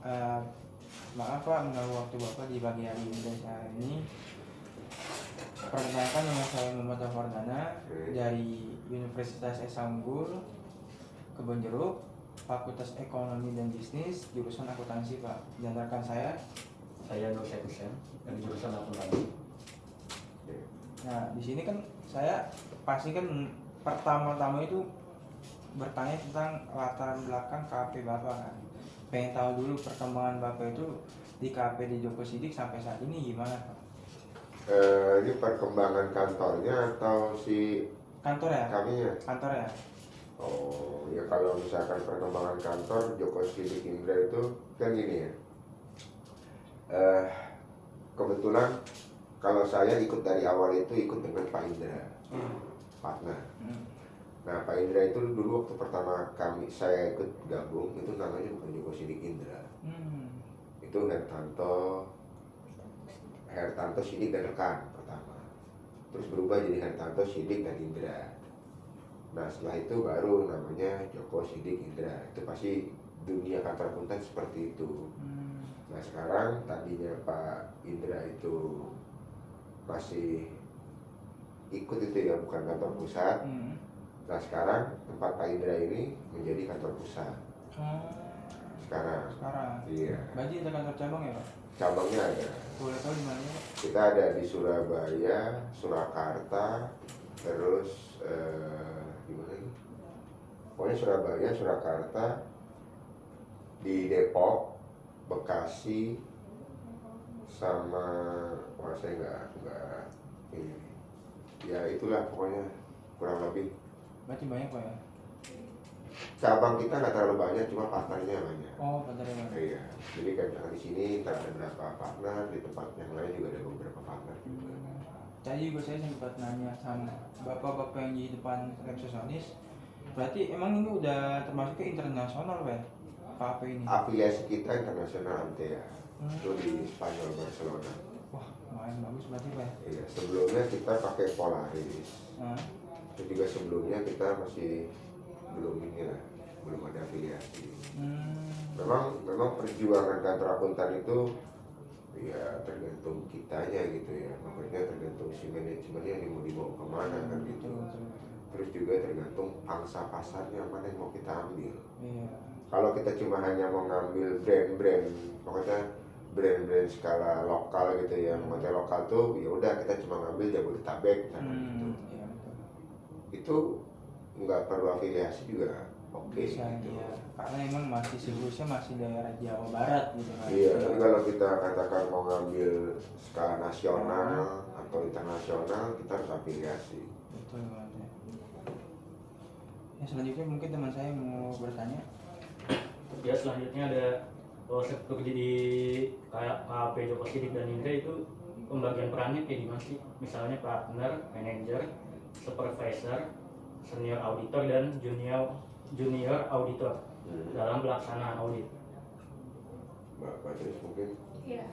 Eh, maaf Pak mengganggu waktu Bapak di pagi hari ini dan saat ini. Perkenalkan, nama saya Muhammad Afardana dari Universitas Esa Unggul, Kebonjeruk, Fakultas Ekonomi dan Bisnis, jurusan akuntansi Pak. Dan rekan saya Nur Syed dari jurusan akuntansi. Nah, di sini kan saya pasti kan pertama-tama itu bertanya tentang latar belakang KP Bapak kan. Pengen tahu dulu perkembangan Bapak itu di KP di Joko Sidik sampai saat ini gimana Pak? Ini perkembangan kantornya atau si Kantor ya? kami ya? Kantor ya? Oh ya, kalau misalkan perkembangan kantor Joko Sidik Indra itu kan gini ya. Kebetulan kalau saya ikut dari awal itu ikut dengan Pak Indra, partner. Nah, Pak Indra itu dulu waktu pertama saya ikut gabung itu namanya bukan Joko Sidik Indra. Itu Hertanto Sidik dan rekan pertama. Terus berubah jadi Hertanto Sidik dan Indra. Nah, setelah itu baru namanya Joko Sidik Indra. Itu pasti dunia kantor akuntan seperti itu. Nah, sekarang tadinya Pak Indra itu masih ikut itu ya, bukan kantor pusat. Nah, sekarang tempat Pak Indra ini menjadi kantor pusat. Sekarang. Iya. Berarti ada kantor cabang ya Pak? Cabangnya ada. Boleh tahu di mana Pak? Kita ada di Surabaya, Surakarta, terus di mana ini? Pokoknya Surabaya, Surakarta, di Depok, Bekasi, sama saya nggak ini. Ya itulah pokoknya kurang lebih. Berarti banyak Pak ya? Cabang kita nggak terlalu banyak, cuma partnernya banyak. Oh, partnernya banyak. Iya, jadi kayak misalkan di sini ntar ada beberapa partner, di tempat yang lain juga ada beberapa partner juga. Tadi juga saya sempat nanya sama bapak-bapak yang di depan resepsionis. Berarti emang ini udah termasuk ke internasional Pak? KP ini? Afiliasi kita internasional Antea, itu di Spanyol, Barcelona. Wah, lumayan bagus berarti Pak. Iya, sebelumnya kita pakai Polaris. Terus juga sebelumnya kita masih belum ada afiliasi. Memang perjuangan kantor akuntan itu ya tergantung kitanya gitu ya, maksudnya tergantung si manajemennya yang mau dibawa kemana kan gitu. Terus juga tergantung pangsa pasarnya mana yang mau kita ambil. Kalau kita cuma hanya mau ngambil brand-brand, pokoknya brand-brand skala lokal gitu ya, maksudnya lokal tuh ya udah kita cuma ngambil Jabodetabek gitu. Itu nggak perlu afiliasi juga oke bisa, gitu. iya. Karena emang masih siklusnya masih daerah Jawa Barat gitu kan. Iya, tapi kalau kita katakan mau ngambil skala nasional atau internasional, kita harus afiliasi. Betul banget ya. Ya, selanjutnya mungkin teman saya mau bertanya. Ya, selanjutnya ada sektor di KP Joko Sidik dan Indra itu pembagian perannya kayak gimana sih? Misalnya partner, manager, supervisor, senior auditor dan junior auditor dalam pelaksanaan audit. Mbak Patris mungkin? Iya,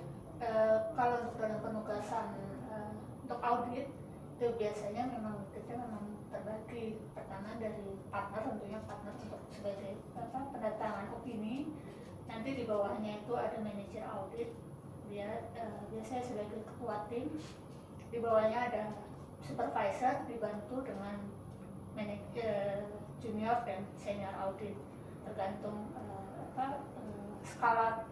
kalau untuk dalam penugasan untuk audit itu biasanya kita memang terbagi. Pertama dari partner, tentunya partner untuk sebagai pendatangan opini. Nanti di bawahnya itu ada manajer audit, dia biasanya sebagai ketua tim. Di bawahnya ada supervisor dibantu dengan junior dan senior audit, tergantung skala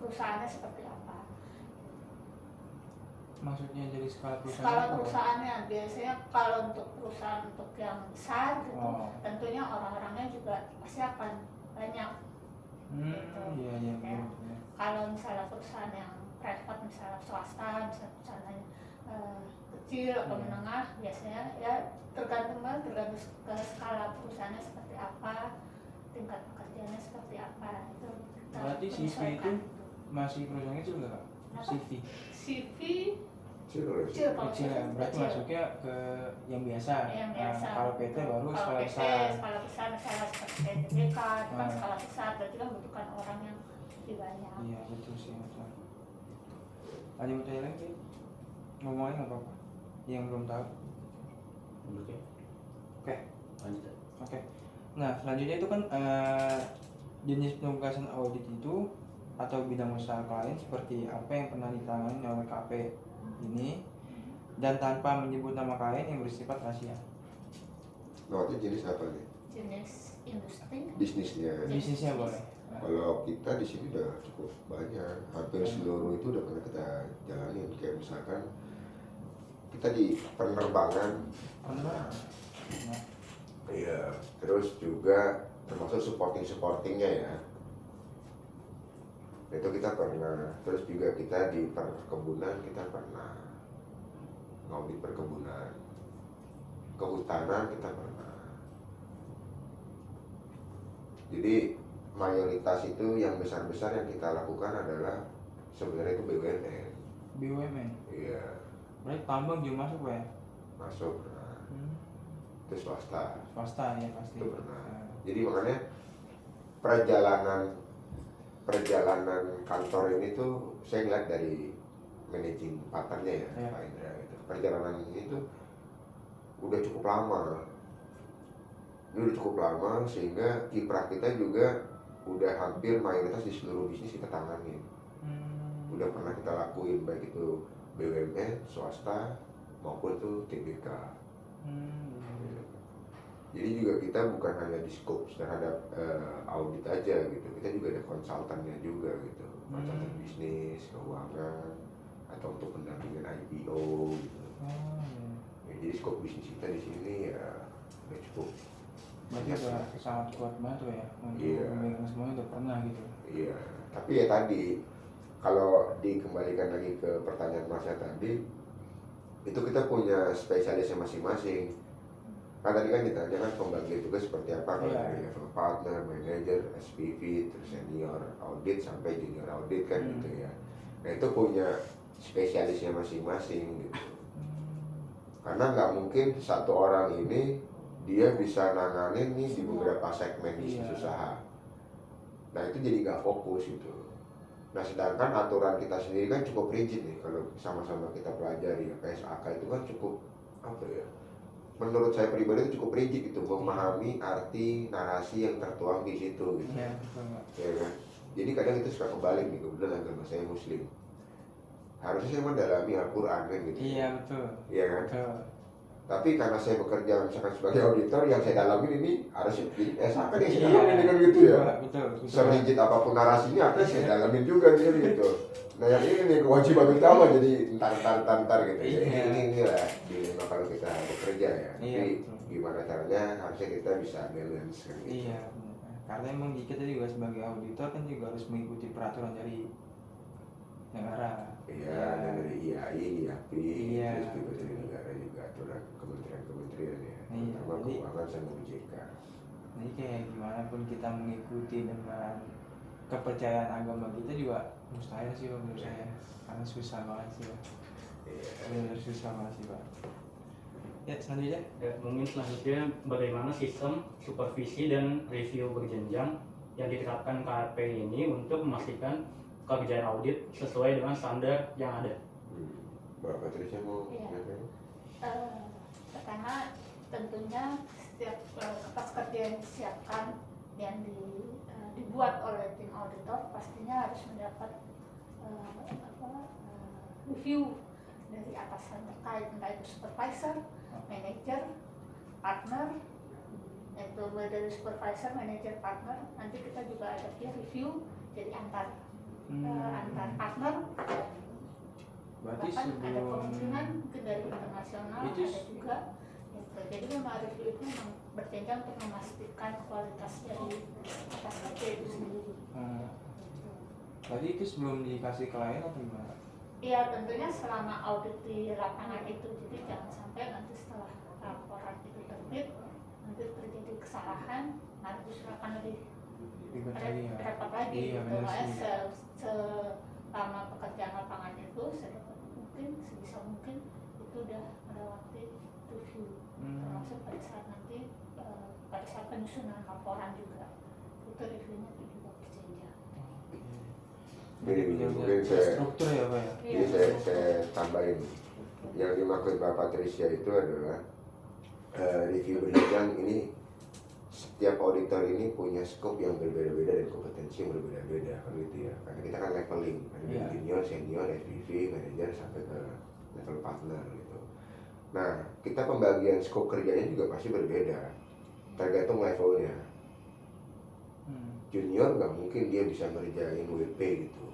perusahaannya seperti apa. Maksudnya dari skala perusahaan? Skala perusahaannya biasanya kalau untuk perusahaan untuk yang besar gitu, tentunya orang-orangnya juga pasti akan banyak. Gitu. Iya. Kalau misalnya perusahaan yang private, misalnya swasta, misalnya perusahaan kecil atau menengah, biasanya ya tergantung ke skala perusahaannya seperti apa, tingkat pekerjaannya seperti apa. Itu berarti CV itu masih perusahaan kecil nggak Kak? CV kecil kalau kecil ya, berarti kecil. masuknya ke yang biasa. Yang biasa. Kalau PT baru kalau skala PT, besar. skala besar misalnya seperti PTBK, itu kan skala besar, berarti kan membutuhkan orang yang lebih banyak. Iya betul sih, betul. Ada yang bertanya lagi? Ngomongin nggak apa-apa? Yang belum tahu? Oke. Lanjut. Oke. Nah selanjutnya itu kan jenis penugasan audit itu atau bidang usaha klien seperti apa yang pernah ditangani oleh KP ini dan tanpa menyebut nama klien yang bersifat rahasia. Nah, itu jenis apa nih? Jenis industri. Bisnisnya. Bisnisnya boleh. Kalau kita di sini udah cukup banyak, hampir seluruh itu udah pernah kita jalanin. Kayak misalkan kita di penerbangan, Nah, iya, terus juga termasuk supportingnya ya. Itu kita pernah, terus juga kita di perkebunan kita pernah ngaudit perkebunan, kehutanan kita pernah. Jadi mayoritas itu yang besar-besar yang kita lakukan adalah sebenarnya itu BUMN. BUMN. Iya, Berarti tambang juga masuk Pak ya? masuk pernah. Itu swasta, Swasta ya pasti. itu pernah. Nah, Jadi makanya perjalanan kantor ini tuh saya ngeliat dari managing partnernya ya, Iya. Pak Indra gitu. Perjalanan ini tuh udah cukup lama. Ini udah cukup lama sehingga kiprah kita juga udah hampir mayoritas di seluruh bisnis kita tanganin. Udah pernah kita lakuin baik itu BUMN, swasta maupun tuh TBK. Jadi juga kita bukan hanya di scope terhadap audit aja gitu, kita juga ada konsultannya juga gitu, konsultan bisnis, keuangan, atau untuk pendampingan IPO gitu. Ya, jadi scope bisnis kita di sini ya udah cukup. Berarti udah sangat kuat banget tuh ya untuk Iya. memegang semuanya udah pernah gitu. Iya, tapi ya tadi kalau dikembalikan lagi ke pertanyaan Masnya tadi, itu kita punya spesialisnya masing-masing. Kan tadi kan ditanya kan pembagi tugas seperti apa, kalau Iya. dari level partner, manager, SPV, terus senior audit sampai junior audit kan gitu ya. Nah itu punya spesialisnya masing-masing gitu. Karena nggak mungkin satu orang ini dia bisa nanganin nih di beberapa segmen bisnis Iya. usaha. Nah itu jadi nggak fokus gitu. Nah sedangkan aturan kita sendiri kan cukup rigid nih kalau sama-sama kita pelajari ya, PSAK itu kan cukup apa ya? Menurut saya pribadi itu cukup rigid gitu, memahami arti narasi yang tertuang di situ gitu. Iya betul Pak. Ya kan? Jadi kadang itu suka kebalik nih, kebetulan agama saya Muslim. Harusnya saya mendalami Al-Quran kan gitu. Iya betul. Iya kan? Betul. Tapi karena saya bekerja misalkan sebagai auditor, yang saya dalamin ini harusnya SAK yang saya Iya. dalamin kan gitu ya. Betul. Serigid apapun narasinya, artinya saya dalamin juga gitu. Nah yang ini nih kewajiban utama jadi entar gitu. Iya. Jadi ini lah dilema kalau kita bekerja ya. Iya, Tapi betul. gimana caranya harusnya kita bisa balance kan gitu. Iya. Benar. Karena emang kita juga sebagai auditor kan juga harus mengikuti peraturan dari negara. Iya, ada dari IAI, IAPI, Iya. terus juga dari negara juga aturan kementerian-kementerian ya, Iya, terutama jadi- keuangan sama OJK. Jadi kayak gimana pun kita mengikuti dengan kepercayaan agama kita juga mustahil sih Pak, menurut saya. Karena susah banget sih Pak. Iya. Benar susah banget sih Pak. Ya selanjutnya. Ya, mungkin selanjutnya bagaimana sistem supervisi dan review berjenjang yang diterapkan KP ini untuk memastikan kerjaan audit sesuai dengan standar yang ada. Mbak Patricia mau Iya. nanya? Pertama tentunya setiap kertas kerja yang disiapkan yang dibuat oleh tim auditor pastinya harus mendapat review dari atasan terkait, entah itu supervisor, manager, partner. Itu mulai dari supervisor, manager, partner. Nanti kita juga ada peer review, jadi antar partner. Berarti Bahkan ada sebelum kemungkinan mungkin dari internasional Itu ada juga gitu. Jadi memang review itu memang berjenjang untuk memastikan kualitas dari atas kerja itu sendiri. berarti itu sebelum dikasih klien atau gimana? Iya tentunya selama audit di lapangan itu, jadi jangan sampai nanti setelah laporan itu terbit nanti terjadi kesalahan, nanti justru akan lebih repot lagi. Iya, Gitu. benar Makanya sih. selama pekerjaan lapangan itu sedapat mungkin, sebisa mungkin itu udah melewati review, termasuk pada saat nanti pada saat penyusunan laporan juga itu reviewnya juga berjenjang. Gini, mungkin Benar-benar saya struktur ya Pak ya? Jadi saya tambahin, yang dimaksud Mbak Patricia itu adalah review berjenjang ini setiap auditor ini punya scope yang berbeda-beda dan kompetensi yang berbeda-beda kan gitu ya, karena kita kan leveling ada dari junior, senior, SPV, manager sampai ke level partner gitu. Nah kita pembagian scope kerjanya juga pasti berbeda tergantung levelnya. Junior nggak mungkin dia bisa ngerjain WP gitu,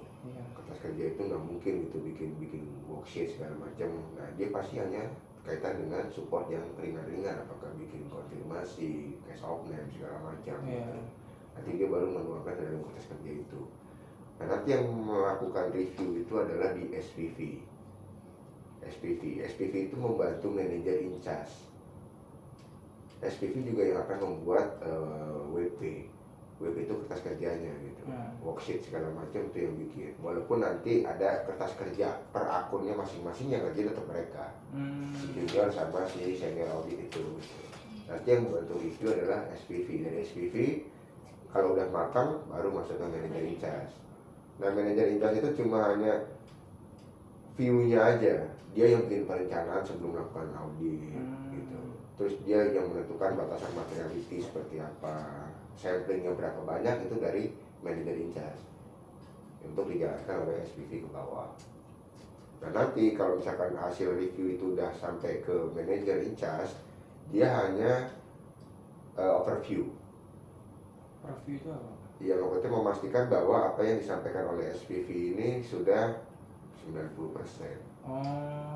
kertas kerja itu nggak mungkin gitu, bikin worksheet segala macam. Nah dia pasti hanya kaitan dengan support yang ringan-ringan, apakah bikin konfirmasi, case of name segala macam gitu. Nanti dia baru menuangkan dalam kertas kerja itu. Nah nanti yang melakukan review itu adalah di SPV. SPV itu membantu manajer in charge. SPV juga yang akan membuat WP itu kertas kerjanya gitu, worksheet segala macam itu yang bikin. Walaupun nanti ada kertas kerja per akunnya masing-masing yang ngerjain tetap mereka, si junior sama si senior audit itu. Gitu. Nanti yang membantu review adalah SPV. Dari SPV kalau udah matang baru masuk ke manajer in charge. Nah manajer in charge itu cuma hanya view-nya aja, dia yang bikin perencanaan sebelum melakukan audit gitu. Terus dia yang menentukan batasan materiality seperti apa, samplingnya berapa banyak itu dari manajer in charge untuk dijalankan oleh SPV ke bawah. Nah nanti kalau misalkan hasil review itu udah sampai ke manajer in charge, dia hanya overview. Overview itu apa? Ya maksudnya memastikan bahwa apa yang disampaikan oleh SPV ini sudah 90%.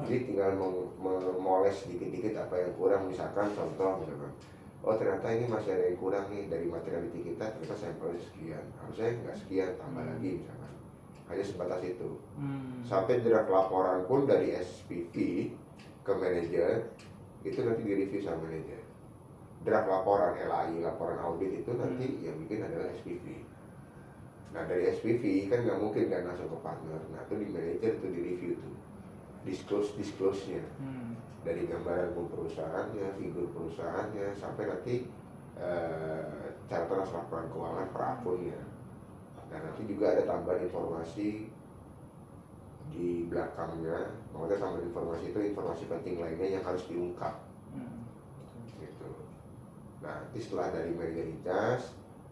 Jadi tinggal memoles dikit-dikit apa yang kurang, misalkan contoh misalkan, oh ternyata ini masih ada yang kurang nih dari materiality kita, ternyata sampelnya sekian, harusnya nggak sekian, tambah lagi misalkan. Hanya sebatas itu. Sampai draft laporan pun dari SPV ke manajer itu nanti direview sama manajer. Draft laporan LAI, laporan audit itu nanti yang bikin adalah SPV. Nah dari SPV kan nggak mungkin kan langsung ke partner. Nah itu di manajer itu di review tuh, disclose-nya dari gambaran perusahaannya, figur perusahaannya, sampai nanti catatan laporan keuangan per akunnya. Dan nanti juga ada tambahan informasi di belakangnya, maksudnya tambahan informasi itu informasi penting lainnya yang harus diungkap. Gitu. Nah nanti setelah dari manajer in charge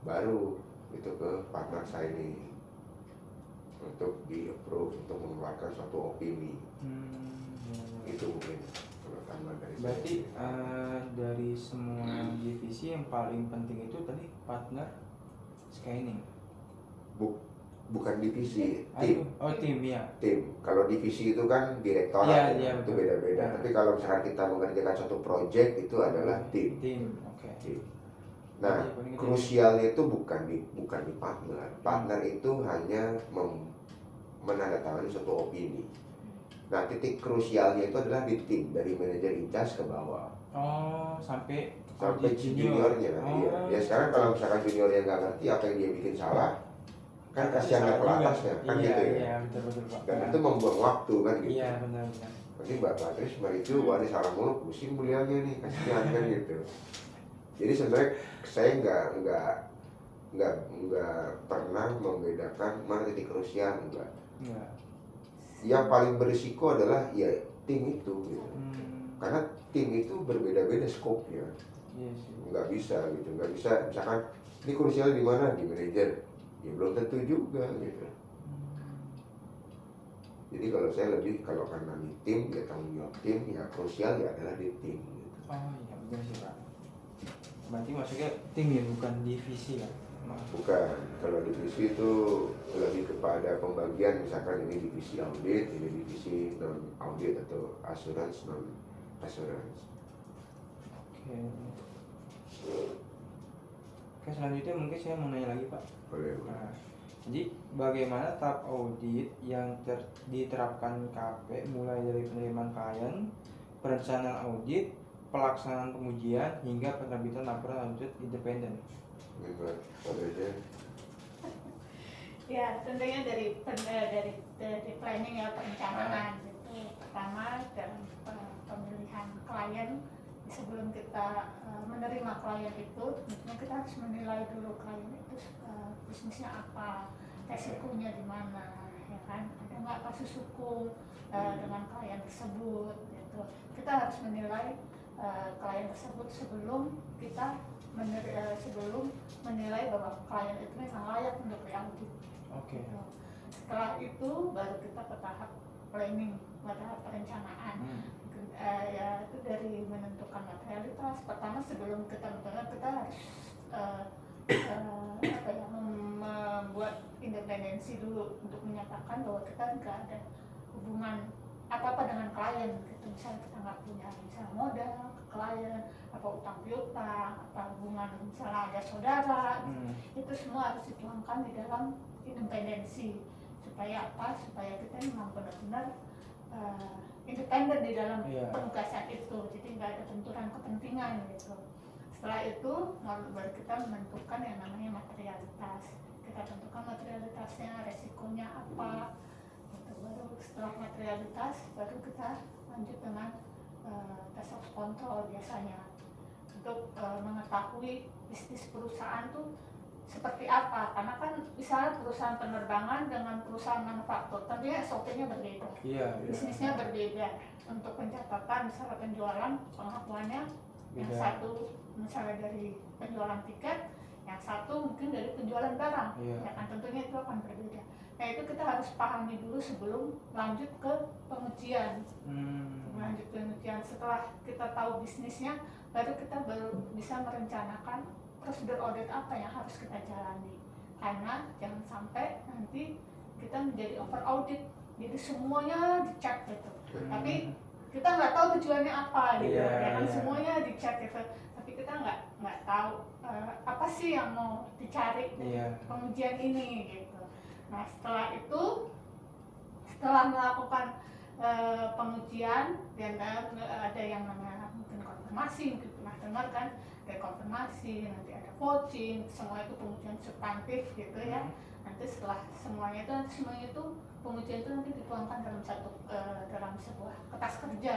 baru itu ke partner signing untuk di approve, untuk mengeluarkan suatu opini. Itu mungkin tambahan dari berarti dari semua divisi yang paling penting itu tadi partner scanning. Bukan divisi, tim. Tim ya. Tim. Kalau divisi itu kan direktorat, itu beda-beda. Tapi kalau misalkan kita mengerjakan suatu project itu adalah tim. Oke. Tim. Nah, krusialnya itu bukan di partner. Partner itu hanya menandatangani suatu opini. Nah, titik krusialnya itu adalah di tim, dari manajer in charge ke bawah. Sampai juniornya. Iya. Ya sekarang kalau misalkan juniornya nggak ngerti apa yang dia bikin salah, kan kasihan level atasnya, kan gitu ya. Iya, betul Pak. Dan itu membuang waktu kan gitu. Iya, benar. Nanti Mbak Patris mereview, wah ini salah mulu, pusing beliaunya nih, kasihan kan gitu. Jadi sebenarnya saya nggak pernah membedakan mana titik krusial, enggak. Yang paling berisiko adalah ya tim itu gitu. Karena tim itu berbeda-beda skopnya. Nggak bisa gitu, nggak bisa misalkan ini krusial di mana, di manajer, ya belum tentu juga gitu. Jadi kalau saya lebih, kalau karena di tim ya tanggung jawab tim, ya krusial ya adalah di tim gitu. Iya benar sih Pak. Berarti maksudnya tim ya, bukan divisi ya? Bukan, kalau divisi itu lebih kepada pembagian, misalkan ini divisi audit, ini divisi non audit atau assurance non assurance. Oke, selanjutnya mungkin saya mau nanya lagi Pak. Boleh. Jadi bagaimana tahap audit yang diterapkan KP mulai dari penerimaan klien, perencanaan audit, pelaksanaan pengujian hingga penerbitan laporan audit independen? Ya tentunya dari planning ya, perencanaan itu pertama dalam pemilihan klien. Sebelum kita menerima klien itu, tentunya kita harus menilai dulu klien itu bisnisnya apa, resikonya di mana, ya kan? Ada nggak kasus hukum dengan klien tersebut? Gitu. Kita harus menilai klien tersebut sebelum kita sebelum menilai bahwa klien itu memang layak untuk diaudit. Oke. Gitu. Setelah itu baru kita ke tahap planning, tahap perencanaan. Ya itu dari menentukan materialitas. Pertama sebelum kita menentukan, kita harus membuat independensi dulu untuk menyatakan bahwa kita nggak ada hubungan apa-apa dengan klien gitu. Misalnya kita nggak punya misalnya modal ke klien, apa utang piutang, apa hubungan misalnya ada saudara, itu semua harus dituangkan di dalam independensi. Supaya apa? Supaya kita memang benar-benar independen di dalam penugasan itu, jadi nggak ada benturan kepentingan gitu. Setelah itu baru kita menentukan yang namanya materialitas. Kita tentukan materialitasnya, resikonya apa. Gitu. Baru setelah materialitas baru kita lanjut dengan test of control biasanya untuk mengetahui bisnis perusahaan tuh seperti apa, karena kan misalnya perusahaan penerbangan dengan perusahaan manufaktur tentunya SOP-nya berbeda, bisnisnya berbeda. Untuk pencatatan misalnya penjualan pengakuannya yang satu misalnya dari penjualan tiket, yang satu mungkin dari penjualan barang, ya kan tentunya itu akan berbeda. Nah itu kita harus pahami dulu sebelum lanjut ke pengujian. Lanjut ke pengujian setelah kita tahu bisnisnya, baru kita bisa merencanakan prosedur audit apa yang harus kita jalani. Karena jangan sampai nanti kita menjadi over audit, jadi semuanya dicek gitu. Tapi kita nggak tahu tujuannya apa gitu, ya kan semuanya dicek gitu. Tapi kita nggak tahu apa sih yang mau dicari pengujian ini gitu. Nah setelah itu, setelah melakukan pengujian dan ada yang namanya mungkin konfirmasi, mungkin pernah dengar kan, ada konfirmasi, nanti ada coaching, semua itu pengujian substantif gitu ya. Nanti setelah semuanya itu pengujian itu nanti dituangkan dalam sebuah kertas kerja,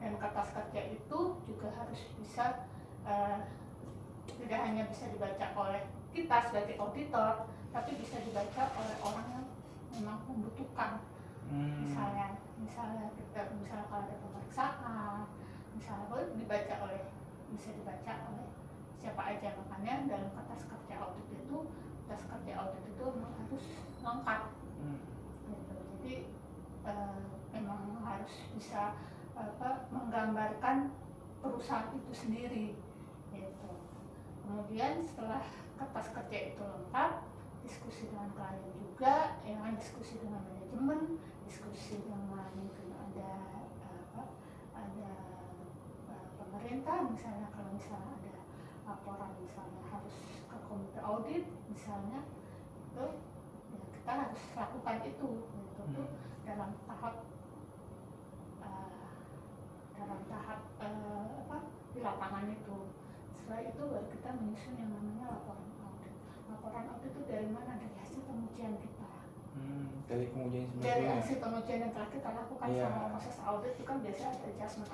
dan kertas kerja itu juga harus bisa tidak hanya bisa dibaca oleh kita sebagai auditor, tapi bisa dibaca oleh orang yang memang membutuhkan. Misalnya kalau ada pemeriksaan, misalnya boleh bisa dibaca oleh siapa aja. Makanya dalam kertas kerja audit itu memang harus lengkap gitu. Jadi memang harus bisa menggambarkan perusahaan itu sendiri gitu. Kemudian setelah kertas kerja itu lengkap, diskusi dengan klien juga, diskusi dengan manajemen, diskusi dengan mungkin ada pemerintah, misalnya kalau misalnya ada laporan misalnya harus ke komite audit misalnya, itu ya kita harus lakukan itu gitu. dalam tahap di lapangan itu. Setelah itu baru kita menyusun yang namanya laporan audit. Laporan audit itu dari mana? Dari hasil pengujian kita. Dari pengujian sebelumnya. Dari hasil pengujian yang telah kita lakukan selama proses audit itu kan biasanya ada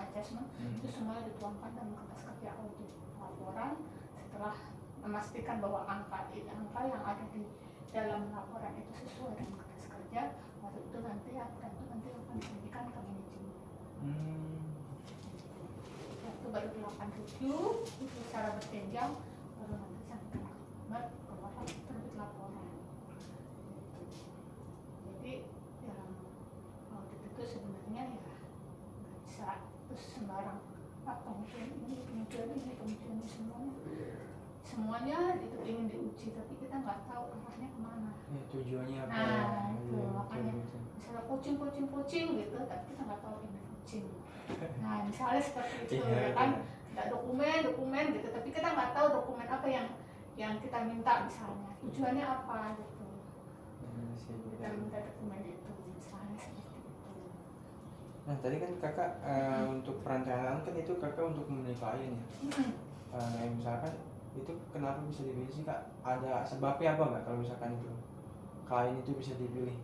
adjustment, itu semua dituangkan dalam kertas kerja audit. Laporan setelah memastikan bahwa angka yang ada di dalam laporan itu sesuai dengan kertas kerja, baru itu nanti akan diberikan ke manajemen. Itu baru dilakukan review secara berjenjang, baru nanti sampai keluar terbit laporan. Jadi dalam audit itu sebenarnya ya nggak bisa terus sembarang kemudian ini semuanya itu ingin diuji, tapi kita nggak tahu arahnya kemana. Ya, tujuannya apa? Nah itu makanya misalnya coaching gitu, tapi kita nggak tahu ini coaching. Nah misalnya seperti itu ya kan, ada dokumen gitu, tapi kita nggak tahu dokumen apa yang kita minta misalnya, tujuannya apa gitu. Kita minta dokumen itu misalnya seperti itu. Nah tadi kan kakak untuk perencanaan kan itu kakak untuk memilih klien ya. Misalkan itu kenapa bisa dipilih sih kak? Ada sebabnya apa nggak kalau misalkan itu klien itu bisa dipilih?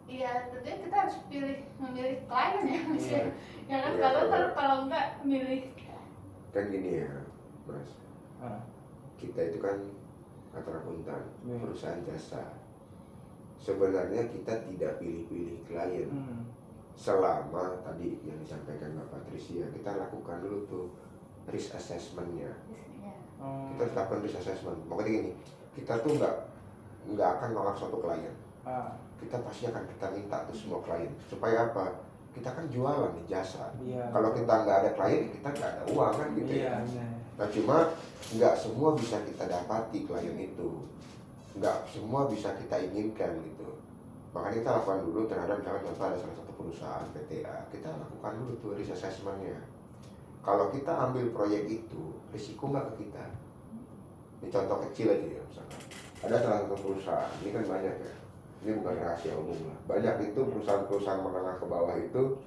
Iya, tentunya kita harus memilih klien ya mas ya. Ya kan kalau nggak milih. Kan gini ya mas, kita itu kan akuntan, perusahaan jasa. Sebenarnya kita tidak pilih-pilih klien. selama tadi yang disampaikan Mbak Patricia, kita lakukan dulu tuh risk assessment-nya. Biasanya. Kita lakukan risk assessment. Makanya gini, kita tuh nggak akan nolak suatu klien. Kita pasti akan kita minta tuh semua klien. Supaya apa? Kita kan jualan nih jasa. Iya. Kalau kita nggak ada klien, kita nggak ada uang kan gitu Iya, ya. benar. Nah cuma nggak semua bisa kita dapati klien itu, nggak semua bisa kita inginkan gitu. Makanya kita lakukan dulu terhadap misalkan contoh ada salah satu perusahaan PTA, kita lakukan dulu tuh risk assessment-nya. Kalau kita ambil proyek itu, risiko nggak ke kita? Ini contoh kecil aja ya misalkan. Ada salah satu perusahaan, ini kan banyak ya. Ini bukan rahasia umum lah. Banyak itu perusahaan-perusahaan menengah ke bawah itu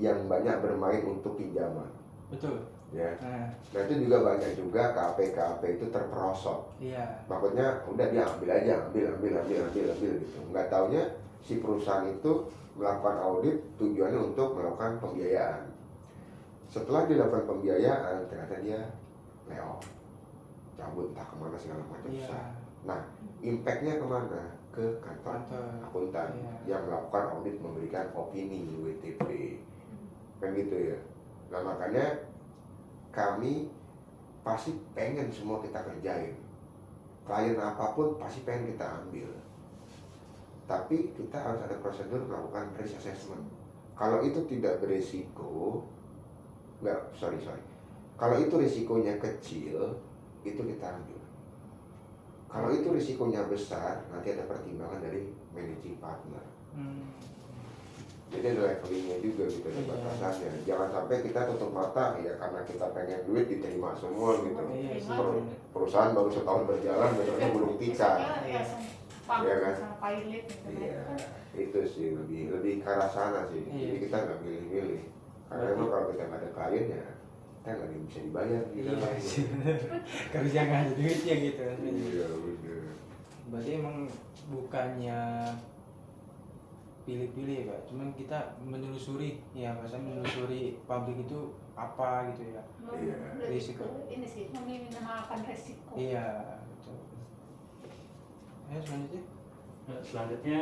yang banyak bermain untuk pinjaman. Betul. Ya. Nah, Nah itu juga banyak juga KP itu terperosok. iya. Makanya udah dia ambil aja, ambil gitu. Nggak taunya si perusahaan itu melakukan audit tujuannya untuk melakukan pembiayaan. Setelah dilakukan pembiayaan ternyata dia layoff, cabut entah kemana segala macam. Iya. Nah impactnya kemana? Ke kantor akuntan Iya. yang melakukan audit memberikan opini WTP kan gitu ya. Nah makanya kami pasti pengen semua kita kerjain, klien apapun pasti pengen kita ambil, tapi kita harus ada prosedur melakukan risk assessment. Kalau itu tidak beresiko, kalau itu risikonya kecil, itu kita ambil. Kalau itu risikonya besar, nanti ada pertimbangan dari managing partner. Jadi ada levelingnya juga gitu, ada batasannya. Jangan sampai kita tutup mata ya karena kita pengen duit diterima semua gitu. Iya sih. Perusahaan baru setahun berjalan, besoknya gulung tikar. Biasanya ya Iya kan? sama pilot gitu kan. Iya, itu sih lebih ke arah sana sih. Iya. Jadi kita nggak milih-milih. Karena emang kalau kita nggak ada klien ya kita nggak bisa dibayar gitu. Iya sih. Kerja nggak ada duitnya gitu. Iya bener. Berarti emang bukannya pilih-pilih ya Pak, cuman kita menelusuri, ya maksudnya menelusuri pabrik itu apa gitu ya. Iya. Risiko. Ini sih meminimalkan resiko. Iya, betul. Ayo selanjutnya. Nah, selanjutnya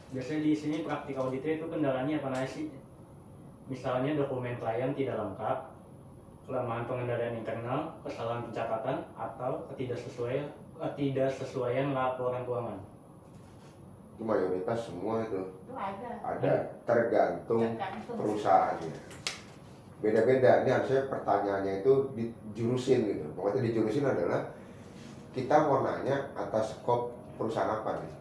biasanya di sini praktik auditnya itu kendalanya apa aja sih? Misalnya dokumen klien tidak lengkap, kelemahan pengendalian internal, kesalahan pencatatan, atau ketidaksesuaian laporan keuangan. Itu mayoritas semua itu Ada tergantung perusahaannya. Beda-beda. Ini harusnya pertanyaannya itu dijurusin gitu. Pokoknya dijurusin adalah kita mau nanya atas skop perusahaan apa nih.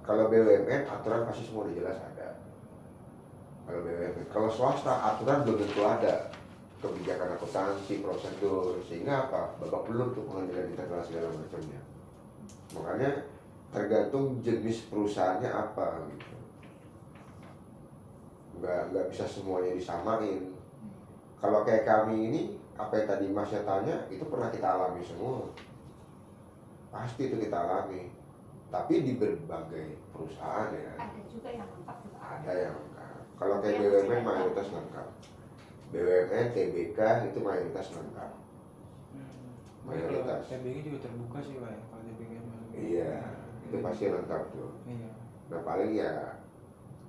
Kalau BUMN aturan pasti semua udah jelas ada. Kalau BUMN, kalau swasta aturan belum tentu ada. Kebijakan akuntansi, prosedur, sehingga apa? Babak belur tuh pengendalian internal segala macamnya. Makanya tergantung jenis perusahaannya apa gitu. Nggak bisa semuanya disamain. Kalau kayak kami ini, apa yang tadi Mas ya tanya, itu pernah kita alami semua. Pasti itu kita alami. Tapi di berbagai perusahaan ya. Ada juga yang lengkap juga. Ada yang lengkap. Kalau kayak BUMN mayoritas lengkap. BUMN, TBK itu mayoritas lengkap. Mayoritas. Kalau TBK juga terbuka sih Pak ya, kalau TBK. Iya, itu pasti lengkap tuh. Iya. Nah paling ya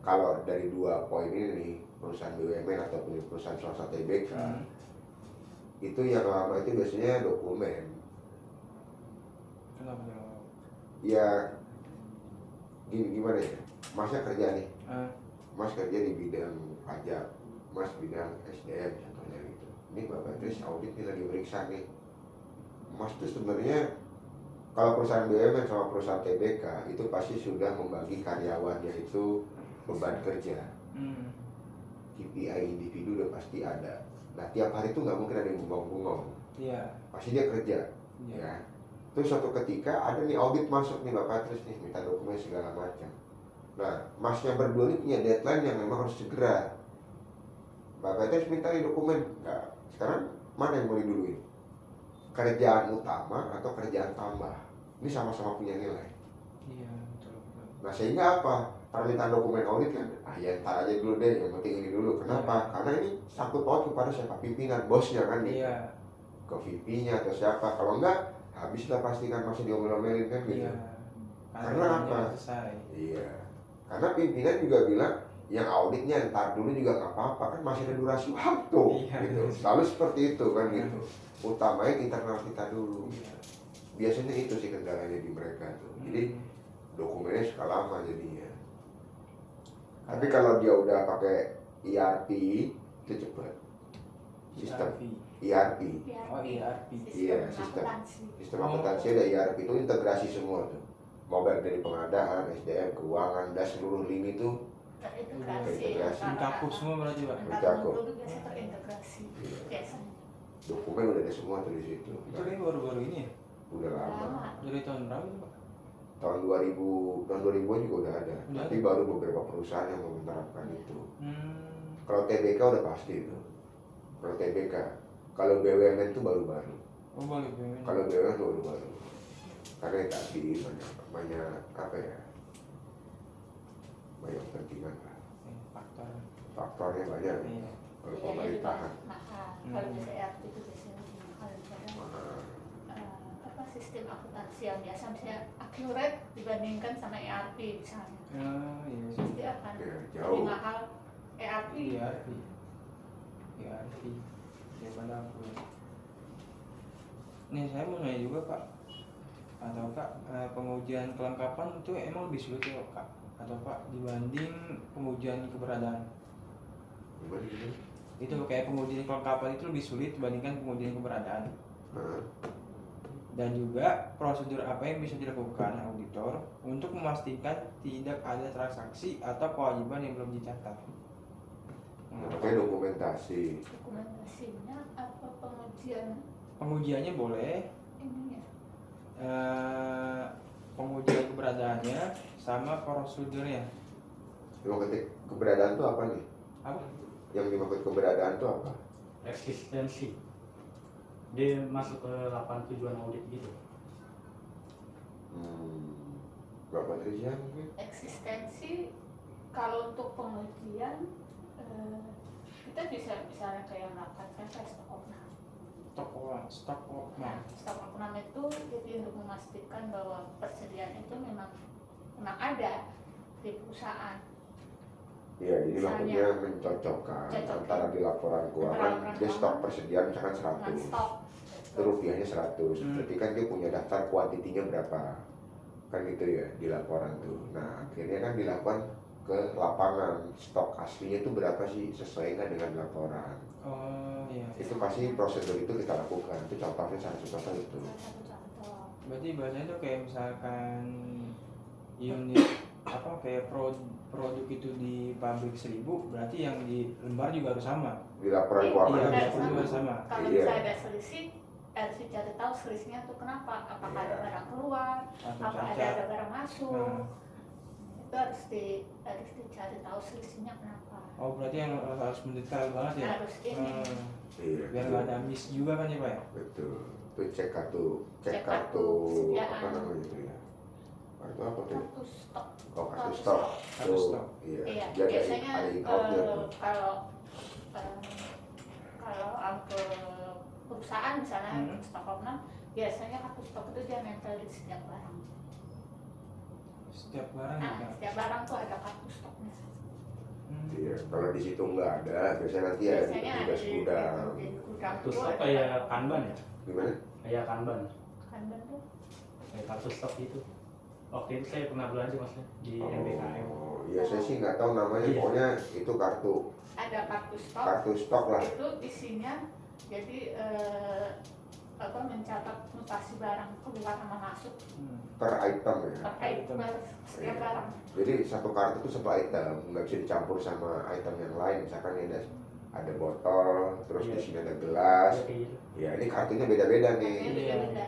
kalau dari dua poin ini nih, perusahaan BUMN atau perusahaan swasta TBK, itu yang lama itu biasanya dokumen. Kenapa ya? Ya gimana ya, Masnya kerja nih, Mas kerja di bidang pajak, Mas bidang SDM contohnya gitu. Ini Bapak Tris audit nih lagi meriksa nih, Mas tuh sebenarnya kalau perusahaan BUMN sama perusahaan TBK itu pasti sudah membagi karyawannya itu beban kerja. KPI individu udah pasti ada. Nah tiap hari itu nggak mungkin ada yang bengong-bengong. Iya. Pasti dia kerja. Iya. Ya. Terus suatu ketika ada nih audit masuk nih Bapak Tris nih minta dokumen segala macam. Nah Masnya berdua ini punya deadline yang memang harus segera. Bapak Tris minta nih dokumen. Nah, sekarang mana yang mau diduluin? Kerjaan utama atau kerjaan tambah? Ini sama-sama punya nilai. Iya, betul. Nah sehingga apa? Permintaan dokumen audit kan, ya ntar aja dulu deh, yang penting ini dulu. Kenapa? Karena ini sangkut paut kepada siapa pimpinan, bosnya kan gitu. Iya. Ke VP-nya atau siapa. Kalau enggak, habislah pastikan masih diomel-omelin kan gitu. Iya. Karena apa? Selesai. Iya. Karena pimpinan juga bilang, yang auditnya ntar dulu juga nggak apa-apa, kan masih ada durasi waktu Iya, gitu. iya. Selalu seperti itu kan gitu. Utamain internal kita dulu. Iya. Biasanya itu sih kendalanya di mereka tuh. Jadi dokumennya suka lama jadinya. Tapi kalau dia udah pakai ERP itu cepat. Sistem ERP. Oh, ERP. Iya, sistem. akuntansi. Sistem akuntansi ada ERP itu integrasi semua tuh. Mau baik dari pengadaan, SDM, keuangan, dan seluruh lini itu Terintegrasi. Terintegrasi. Mencakup semua berarti Pak. Mencakup. Dulu biasa terintegrasi. Iya. Biasanya. dokumen udah ada semua tuh di situ. Itu kayak baru-baru ini ya? Udah lama. Lama. Dari tahun berapa itu Pak? Tahun 2000-an juga udah ada. Udah Tapi baru beberapa perusahaan yang mau menerapkan itu. Hmm. Kalau TBK udah pasti itu. Kalau TBK, kalau BUMN itu baru-baru. Oh boleh BUMN. Kalau BUMN baru-baru. Karena yang tadi banyak apa ya? Banyak kepentingan lah. Faktor. Faktornya banyak. Iya. Kalau Biayanya juga pemerintahan. mahal. Hmm. Kalau bisa ERP itu biasanya lebih mahal daripada Mahal. apa sistem akuntansi yang biasa misalnya accurate dibandingkan sama ERP misalnya. Iya sih. Pasti akan Ya, lebih jauh. mahal ERP. ERP. ERP. Daripada aku. Nih saya mau nanya juga Pak. Atau Kak, pengujian kelengkapan itu emang lebih sulit ya Kak? Atau Pak dibanding pengujian keberadaan? Gimana gitu? Itu kayak pengujian kelengkapan itu lebih sulit dibandingkan pengujian keberadaan. Nah, Dan juga prosedur apa yang bisa dilakukan auditor untuk memastikan tidak ada transaksi atau kewajiban yang belum dicatat. pakai dokumentasi. Dokumentasinya apa pengujian Pengujiannya boleh, ininya? pengujian keberadaannya sama prosedurnya. Dimaksud keberadaan itu apa nih? Apa? Yang dimaksud keberadaan itu apa? Eksistensi. Dia masuk ke 8 tujuan audit gitu. Berapa trijian mungkin? Eksistensi kalau untuk pengujian kita bisa misalnya kayak melakukan stok opnam. Stok opnam. Nah, stok opnam itu jadi untuk memastikan bahwa persediaan itu memang ada di perusahaan. Iya, jadi Misalnya, maksudnya mencocokkan cocokkan. antara di laporan keuangan Laporan dia stok keuangan. persediaan misalkan Dengan 100, stok. itu rupiahnya 100, Hmm. berarti kan dia punya daftar kuantitinya berapa, kan gitu ya di laporan tuh. Nah akhirnya kan dilakukan ke lapangan, stok aslinya itu berapa sih, sesuai nggak dengan laporan. Oh iya. Itu pasti prosedur itu kita lakukan, itu contohnya satu contoh itu. Salah satu contoh. Berarti bahasanya itu kayak misalkan unit apa kayak produk itu di pabrik 1000, berarti yang di lembar juga harus sama. Di laporan Iya, keuangan iya, kan iya. gitu. Juga sama. Kalau Iya. bisa ada selisih, harus dicari tahu selisihnya tuh kenapa? Apakah ada Iya. barang keluar? Atau Apa ada cacat. barang masuk? Nah. Itu harus dicari tahu selisihnya kenapa. Oh berarti yang harus mendetail banget ya? Harus ini. Iya, Biar nggak ada miss juga kan ya Pak ya? betul. Itu cek kartu Cek kartu persediaan. apa namanya itu ya? Kartu apa tuh? Kartu stok. Oh, kartu Kartu stok. Kartu Tuh, stok. Iya. Iya, Dia biasanya ada in-outnya tuh. kalau ke perusahaan misalnya Hmm. stok opnam, biasanya kartu stok itu dia nempel di setiap barang. Setiap barang Nah, juga. setiap barang tuh ada kartu stoknya. Iya, kalau di situ nggak ada, biasanya nanti ada di Biasanya ada petugas gudang. di gudang Kartu itu stok ada kayak kanban ya? Gimana? Kayak kanban. kanban tuh. Kayak kartu stok itu. Waktu itu saya pernah belanja mas di MBKM. Oh, iya saya sih nggak tahu namanya, Iya. pokoknya itu kartu Ada kartu stok lah. itu isinya jadi mencatat mutasi barang keluar sama masuk Per item ya. terkait setiap Iya. barang. Jadi satu kartu itu satu item, nggak bisa dicampur sama item yang lain. Misalkan ini ada botol, terus di Iya. sini ada gelas. Ya, kayak gitu. Ya ini kartunya beda-beda Ini nih. beda-beda.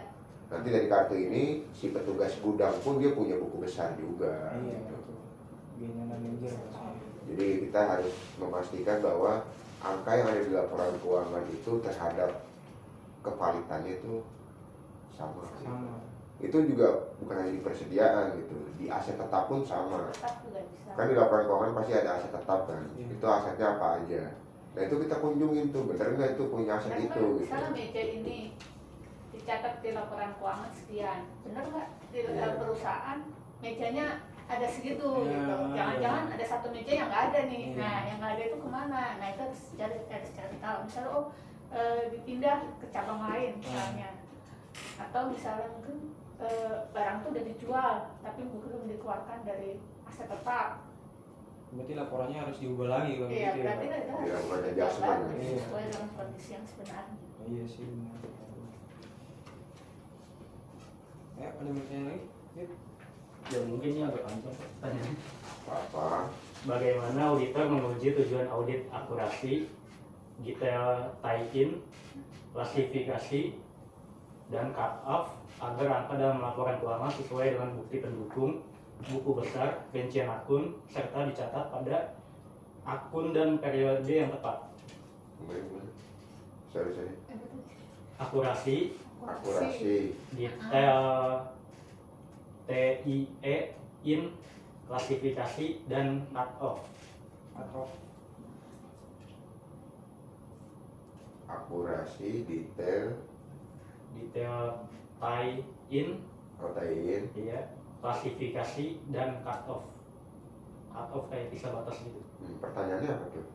Nanti dari kartu ini si petugas gudang pun dia punya buku besar juga. Iya gitu. betul. General manager maksudnya. Jadi kita harus memastikan bahwa angka yang ada di laporan keuangan itu terhadap kevalitannya itu sama. Sama. Itu juga bukan hanya di persediaan gitu, di aset tetap pun sama. Tetap juga bisa. Kan di laporan keuangan pasti ada aset tetap kan, Iya. itu asetnya apa aja. Nah itu kita kunjungin tuh, bener nggak itu punya aset Karena itu gitu. misalnya meja ini dicatat di laporan keuangan sekian, benar nggak di Iya. perusahaan mejanya ada segitu Ya, gitu. Jangan-jangan ada satu meja yang nggak ada nih. Iya. Nah, yang nggak ada itu kemana? Nah, itu harus cari tahu. Misalnya dipindah ke cabang lain misalnya. Atau misalnya mungkin barang itu udah dijual tapi belum dikeluarkan dari aset tetap. Berarti laporannya harus diubah lagi kalau Iya, gitu ya, berarti Pak? kan itu Iya, harus buat diubah adjustment. lagi Iya. sesuai dengan kondisi yang sebenarnya. Iya sih benar. Ya, ada pertanyaan lagi? Yuk. Ya mungkin ini agak panjang pertanyaan. Apa? Bagaimana auditor menguji tujuan audit akurasi, detail tie-in, klasifikasi, dan cut-off agar angka dalam laporan keuangan sesuai dengan bukti pendukung, buku besar, rincian akun, serta dicatat pada akun dan periode yang tepat. Gimana? Sorry. Akurasi, Akurasi. detail TIE-in, klasifikasi, dan cut-off. Atau Akurasi, detail, Detail tie-in, protein. ya, klasifikasi, dan cut-off. Cut-off kayak pisah batas gitu. Pertanyaannya apa tuh?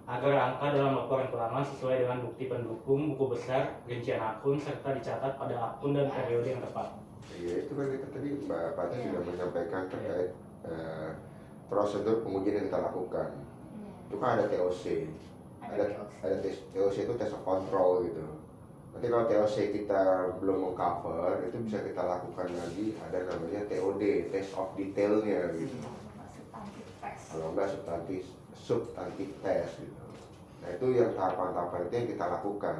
Agar angka dalam laporan keuangan sesuai dengan bukti pendukung, buku besar, rincian akun, serta dicatat pada akun dan periode yang tepat. Iya, itu kan kita tadi Mbak Pati Iya. sudah menyampaikan terkait prosedur pengujian yang kita lakukan. Itu kan ada TOC, ada TOC itu test of control gitu. Nanti kalau TOC kita belum mengcover, itu bisa kita lakukan lagi ada namanya TOD, test of detailnya gitu. Kalau enggak substantif test gitu. Nah itu yang tahapan-tahapan itu yang kita lakukan.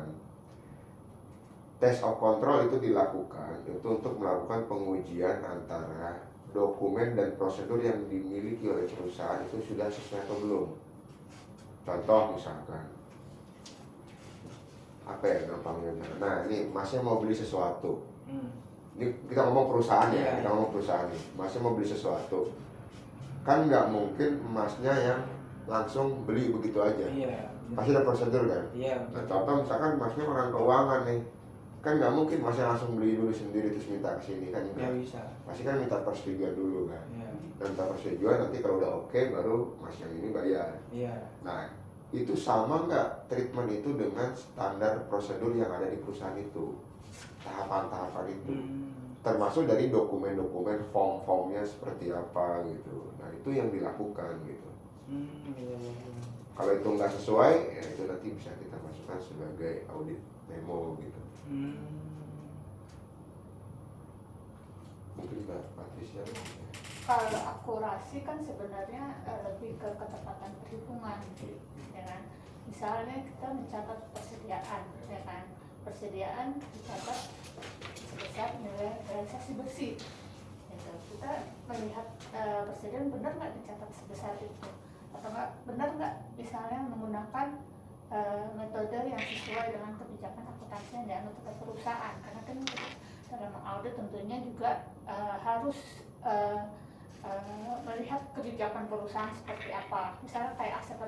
Test of control itu dilakukan itu untuk melakukan pengujian antara dokumen dan prosedur yang dimiliki oleh perusahaan itu sudah sesuai atau belum. Contoh misalkan, apa ya gampangnya? Nah ini masnya mau beli sesuatu. Ini kita ngomong perusahaan ya, Iya. kita ngomong perusahaan nih. Masnya mau beli sesuatu, kan nggak mungkin emasnya yang langsung beli begitu aja. iya. Pasti ada prosedur kan. Iya. Nah, contoh misalkan masnya orang keuangan nih, kan nggak mungkin masnya langsung beli dulu sendiri terus minta ke sini kan Nggak enggak. bisa. Pasti kan minta persetujuan dulu kan. Iya. Dan minta persetujuan nanti kalau udah oke baru mas yang ini bayar. Iya. Nah itu sama nggak treatment itu dengan standar prosedur yang ada di perusahaan itu, tahapan-tahapan itu. Termasuk dari dokumen-dokumen form-formnya seperti apa gitu. Nah itu yang dilakukan gitu. Iya. Kalau itu nggak sesuai, ya itu nanti bisa kita masukkan sebagai audit memo gitu. Mungkin Mbak Patricia. Kalau akurasi kan sebenarnya lebih ke ketepatan perhitungan, ya kan? Misalnya kita mencatat persediaan, ya kan? Persediaan dicatat sebesar nilai realisasi bersih. Gitu. Kita melihat persediaan benar nggak dicatat sebesar itu, atau nggak benar nggak misalnya menggunakan metode yang sesuai dengan kebijakan akuntansi yang dianut oleh perusahaan, karena kan dalam audit tentunya juga harus melihat kebijakan perusahaan seperti apa. Misalnya kayak aset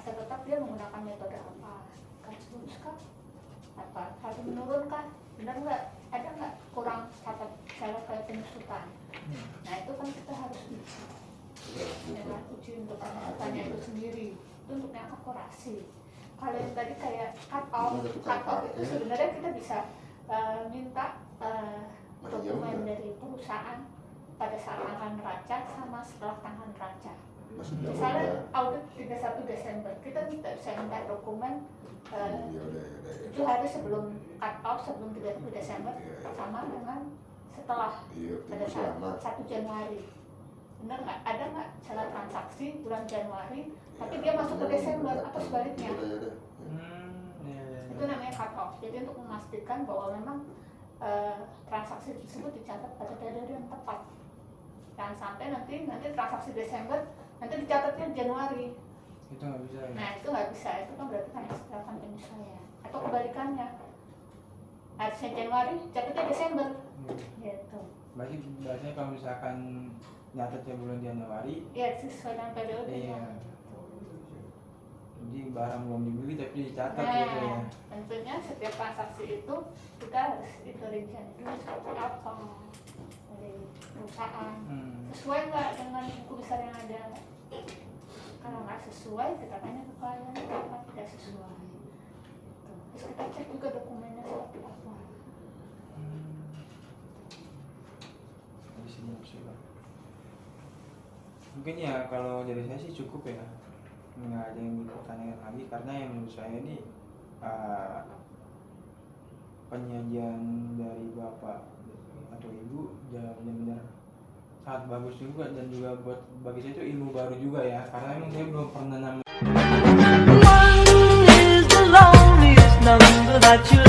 tetap dia menggunakan metode apa, garis lurus kah, apa harus menurun kah, benar nggak, ada nggak kurang catat cara kayak penyusutan. Nah itu kan kita harus uji untuk penyusutannya itu sendiri, itu untuk yang akurasi. Kalau yang tadi kayak cut off itu sebenarnya kita bisa minta dokumen dari perusahaan pada saat tanggal neraca sama setelah tanggal neraca. Misalnya audit 31 Desember, kita bisa minta dokumen itu hari sebelum cut off, sebelum 30 Desember sama dengan setelah pada saat 1 Januari. Benar nggak? Ada nggak salah transaksi bulan Januari tapi dia masuk ke Desember atau sebaliknya? Itu namanya cut off. Jadi untuk memastikan bahwa memang transaksi tersebut dicatat pada periode yang tepat. Jangan sampai nanti transaksi Desember nanti dicatatnya Januari. Itu nggak bisa ya? Nah itu nggak bisa, itu kan berarti kan melakukan penyesuaian. Atau kebalikannya, harusnya Januari catatnya Desember. Gitu. Berarti biasanya kalau misalkan nyatetnya bulan Januari, Ya sesuai dengan periode. iya. Jadi barang belum dibeli tapi dicatat Nah, gitu ya. tentunya setiap transaksi itu kita harus itu rincian dulu seperti apa. dari perusahaan. Sesuai nggak dengan buku besar yang ada? Kalau nggak sesuai, kita tanya ke klien kenapa tidak sesuai. Terus kita cek juga dokumennya seperti apa. Di sini sih Pak. Mungkin ya kalau dari saya sih cukup ya, nggak ada yang dipertanyakan lagi karena yang menurut saya ini penyajian dari bapak atau ibu benar-benar sangat bagus juga, dan juga buat bagi saya itu ilmu baru juga ya, karena emang saya belum pernah One is the loneliest number that you